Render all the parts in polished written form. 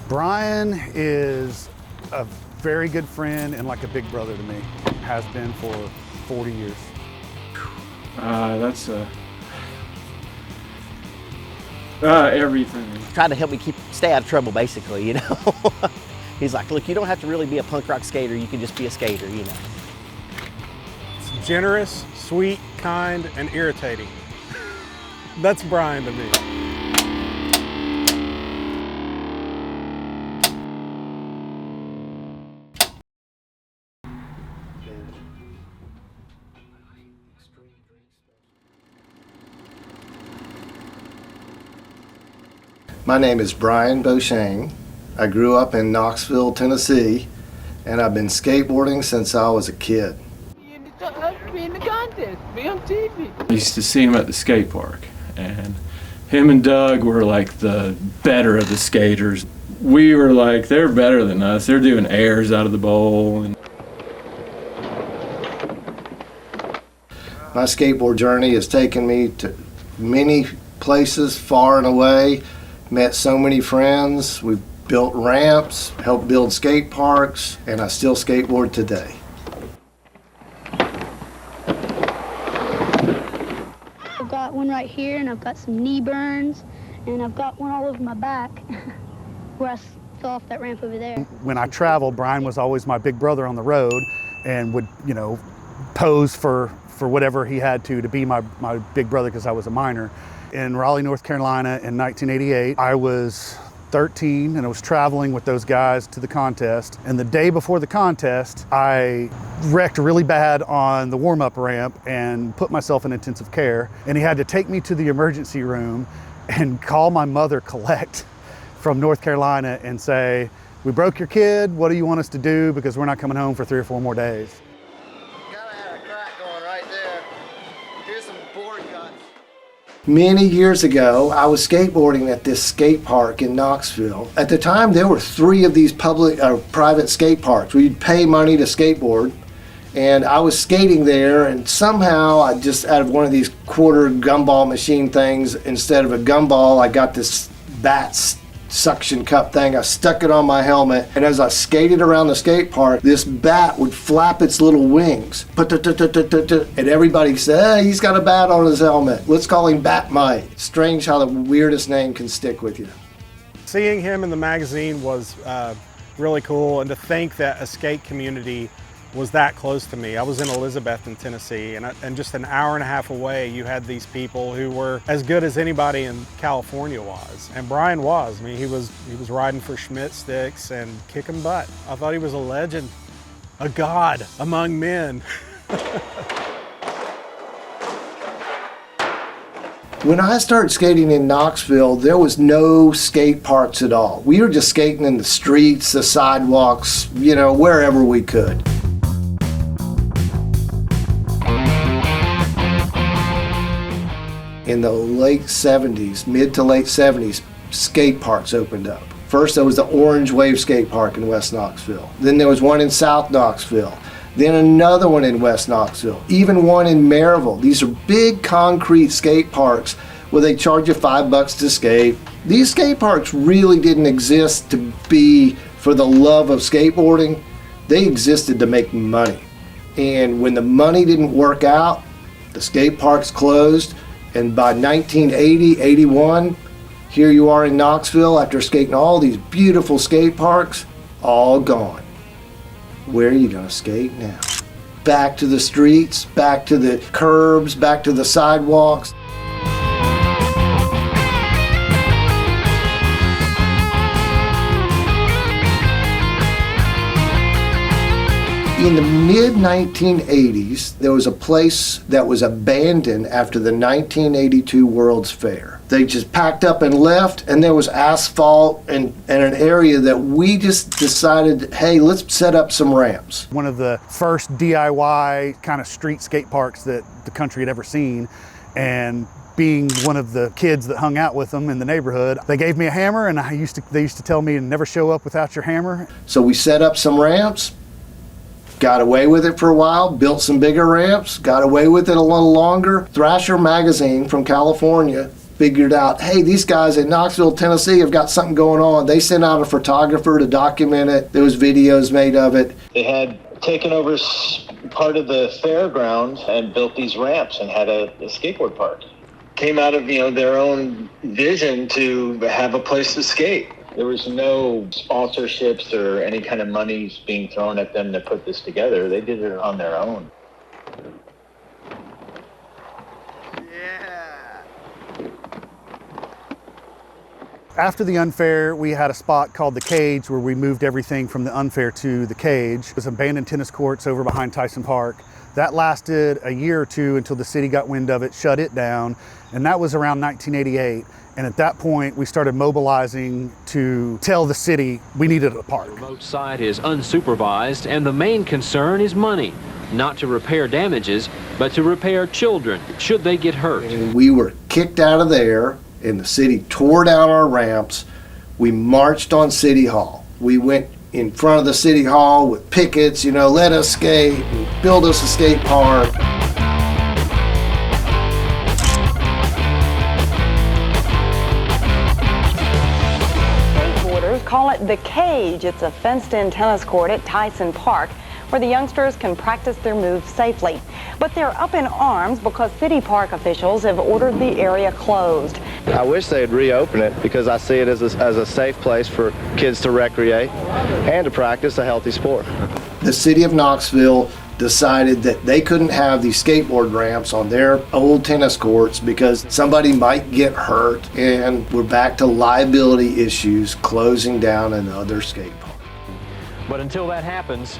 Brian is a very good friend and like a big brother to me. Has been for 40 years. That's everything. Tried to help me stay out of trouble, basically, you know. He's like, look, you don't have to really be a punk rock skater, you can just be a skater, you know. It's generous, sweet, kind, and irritating. That's Brian to me. My name is Brian Beauchene. I grew up in Knoxville, Tennessee, and I've been skateboarding since I was a kid. Be in the contest, be on TV. I used to see him at the skate park, and him and Doug were like the better of the skaters. We were like, they're better than us. They're doing airs out of the bowl. And my skateboard journey has taken me to many places far and away, met so many friends. We've built ramps, helped build skate parks, and I still skateboard today. I've got one right here, and I've got some knee burns, and I've got one all over my back where I fell off that ramp over there. When I traveled, Brian was always my big brother on the road and would, you know, pose for whatever he had to be my big brother because I was a minor. In Raleigh, North Carolina in 1988, I was 13 and I was traveling with those guys to the contest. And the day before the contest, I wrecked really bad on the warm-up ramp and put myself in intensive care. And he had to take me to the emergency room and call my mother, Collect, from North Carolina and say, we broke your kid, what do you want us to do? Because we're not coming home for 3 or 4 more days. Many years ago, I was skateboarding at this skate park in Knoxville. At the time, there were 3 of these private skate parks where you'd pay money to skateboard. And I was skating there, and somehow I just, out of one of these quarter gumball machine things, instead of a gumball, I got this bat suction cup thing. I stuck it on my helmet, and as I skated around the skate park, this bat would flap its little wings. And everybody said, hey, he's got a bat on his helmet. Let's call him Batmite. Strange how the weirdest name can stick with you. Seeing him in the magazine was really cool, and to think that a skate community was that close to me. I was in Elizabethton, Tennessee, and just an hour and a half away, you had these people who were as good as anybody in California was. And Brian was. I mean, he was riding for Schmidt sticks and kicking butt. I thought he was a legend, a god among men. When I started skating in Knoxville, there was no skate parks at all. We were just skating in the streets, the sidewalks, you know, wherever we could. In the late 70s, mid to late 70s, skate parks opened up. First there was the Orange Wave Skate Park in West Knoxville. Then there was one in South Knoxville. Then another one in West Knoxville. Even one in Maryville. These are big concrete skate parks where they charge you $5 to skate. These skate parks really didn't exist to be for the love of skateboarding. They existed to make money. And when the money didn't work out, the skate parks closed. And by 1980, 81, here you are in Knoxville after skating all these beautiful skate parks, all gone. Where are you gonna skate now? Back to the streets, back to the curbs, back to the sidewalks. In the mid-1980s, there was a place that was abandoned after the 1982 World's Fair. They just packed up and left, and there was asphalt and an area that we just decided, hey, let's set up some ramps. One of the first DIY kind of street skate parks that the country had ever seen, and being one of the kids that hung out with them in the neighborhood, they gave me a hammer, and they used to tell me to never show up without your hammer. So we set up some ramps, got away with it for a while, built some bigger ramps, got away with it a little longer. Thrasher magazine from California figured out, hey, these guys in Knoxville, Tennessee have got something going on. They sent out a photographer to document it. There was videos made of it. They had taken over part of the fairground and built these ramps and had a skateboard park. Came out of, their own vision to have a place to skate. There was no sponsorships or any kind of monies being thrown at them to put this together. They did it on their own. After the Unfair, we had a spot called the Cage where we moved everything from the Unfair to the Cage. It was abandoned tennis courts over behind Tyson Park. That lasted a year or two until the city got wind of it, shut it down, and that was around 1988. And at that point, we started mobilizing to tell the city we needed a park. The remote site is unsupervised, and the main concern is money. Not to repair damages, but to repair children should they get hurt. And we were kicked out of there, and the city tore down our ramps. We marched on City Hall. We went in front of the City Hall with pickets, let us skate, and build us a skate park. Skateboarders call it the Cage. It's a fenced-in tennis court at Tyson Park where the youngsters can practice their moves safely. But they're up in arms because city park officials have ordered the area closed. I wish they'd reopen it because I see it as a safe place for kids to recreate and to practice a healthy sport. The city of Knoxville decided that they couldn't have these skateboard ramps on their old tennis courts because somebody might get hurt, and we're back to liability issues, closing down another skate park. But until that happens,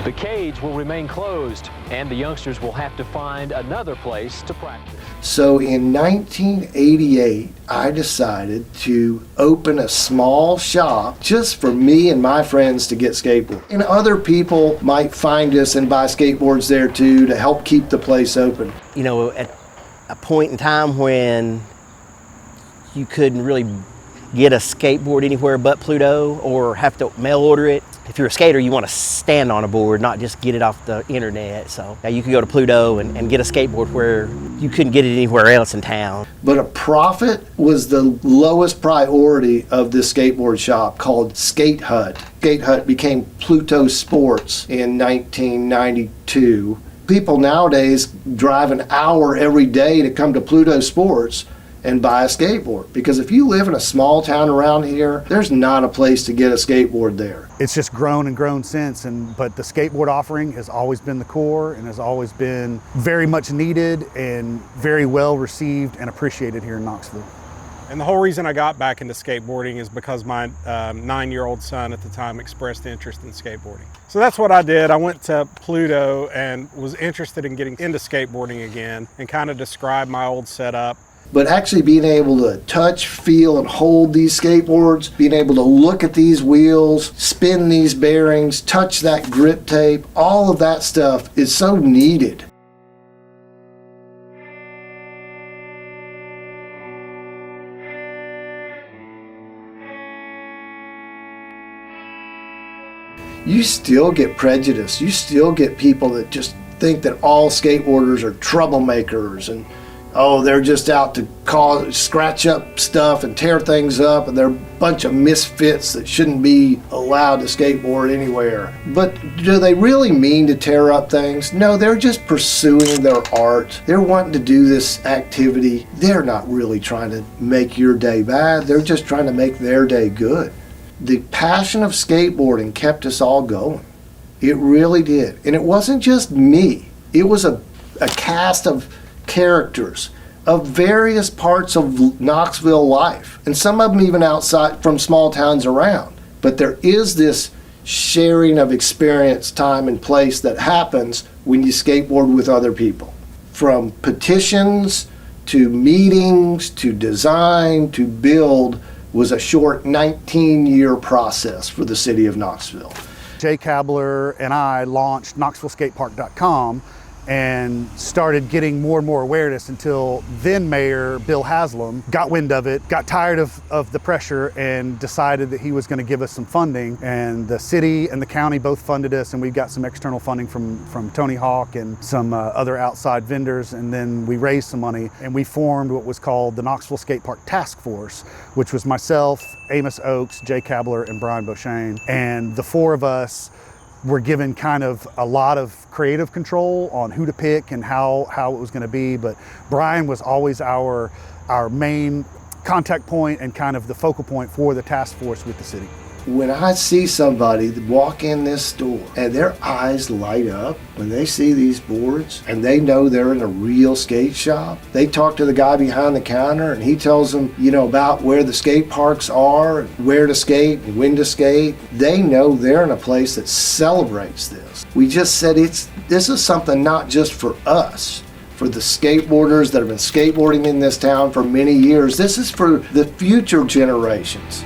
the Cage will remain closed, and the youngsters will have to find another place to practice. So in 1988, I decided to open a small shop just for me and my friends to get skateboards. And other people might find us and buy skateboards there too to help keep the place open. At a point in time when you couldn't really get a skateboard anywhere but Pluto or have to mail order it. If you're a skater, you want to stand on a board, not just get it off the internet. So now you could go to Pluto and get a skateboard where you couldn't get it anywhere else in town. But a profit was the lowest priority of this skateboard shop called Skate Hut. Skate Hut became Pluto Sports in 1992. People nowadays drive an hour every day to come to Pluto Sports and buy a skateboard, because if you live in a small town around here, there's not a place to get a skateboard there. It's just grown and grown since, but the skateboard offering has always been the core and has always been very much needed and very well received and appreciated here in Knoxville. And the whole reason I got back into skateboarding is because my 9-year-old son at the time expressed interest in skateboarding. So that's what I did. I went to Pluto and was interested in getting into skateboarding again and kind of described my old setup. But actually being able to touch, feel, and hold these skateboards, being able to look at these wheels, spin these bearings, touch that grip tape, all of that stuff is so needed. You still get prejudice. You still get people that just think that all skateboarders are troublemakers and they're just out to scratch up stuff and tear things up, and they're a bunch of misfits that shouldn't be allowed to skateboard anywhere. But do they really mean to tear up things? No, they're just pursuing their art. They're wanting to do this activity. They're not really trying to make your day bad. They're just trying to make their day good. The passion of skateboarding kept us all going. It really did. And it wasn't just me. It was a cast of characters of various parts of Knoxville life, and some of them even outside from small towns around. But there is this sharing of experience, time, and place that happens when you skateboard with other people. From petitions to meetings to design to build was a short 19-year process for the city of Knoxville. Jay Kabler and I launched KnoxvilleSkatePark.com, and started getting more and more awareness until then Mayor Bill Haslam got wind of it, got tired of the pressure, and decided that he was going to give us some funding. And the city and the county both funded us, and we got some external funding from Tony Hawk and some other outside vendors. And then we raised some money and we formed what was called the Knoxville Skate Park Task Force, which was myself, Amos Oakes, Jay Kabler, and Brian Beauchene. And the four of us were given kind of a lot of creative control on who to pick and how it was going to be. But Brian was always our main contact point and kind of the focal point for the task force with the city. When I see somebody walk in this store and their eyes light up when they see these boards and they know they're in a real skate shop, they talk to the guy behind the counter and he tells them, you know, about where the skate parks are, where to skate, and when to skate. They know they're in a place that celebrates this. We just said this is something not just for us, for the skateboarders that have been skateboarding in this town for many years. This is for the future generations.